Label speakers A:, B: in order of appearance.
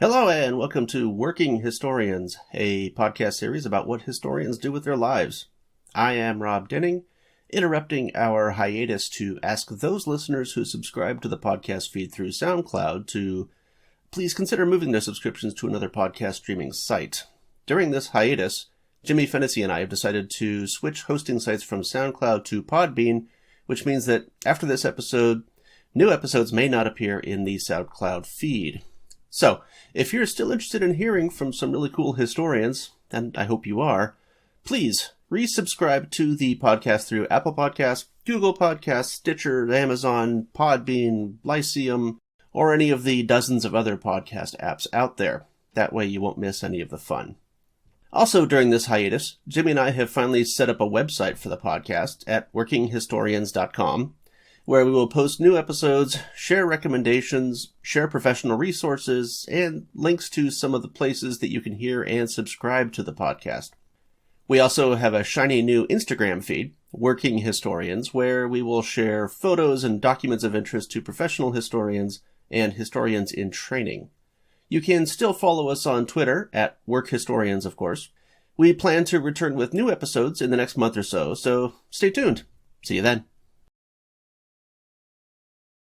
A: Hello and welcome to Working Historians, a podcast series about what historians do with their lives. I am Rob Denning, interrupting our hiatus to ask those listeners who subscribe to the podcast feed through Soundcloud to please consider moving their subscriptions to another podcast streaming site. During this hiatus, Jimmy Fennessy and I have decided to switch hosting sites from SoundCloud to Podbean, which means that after this episode, new episodes may not appear in the SoundCloud feed. So, if you're still interested in hearing from some really cool historians, and I hope you are, please resubscribe to the podcast through Apple Podcasts, Google Podcasts, Stitcher, Amazon, Podbean, Lyceum, or any of the dozens of other podcast apps out there. That way you won't miss any of the fun. Also, during this hiatus, Jimmy and I have finally set up a website for the podcast at workinghistorians.com, where we will post new episodes, share recommendations, share professional resources, and links to some of the places that you can hear and subscribe to the podcast. We also have a shiny new Instagram feed, Working Historians, where we will share photos and documents of interest to professional historians and historians in training. You can still follow us on Twitter at WorkHistorians, of course. We plan to return with new episodes in the next month or so stay tuned. See you then.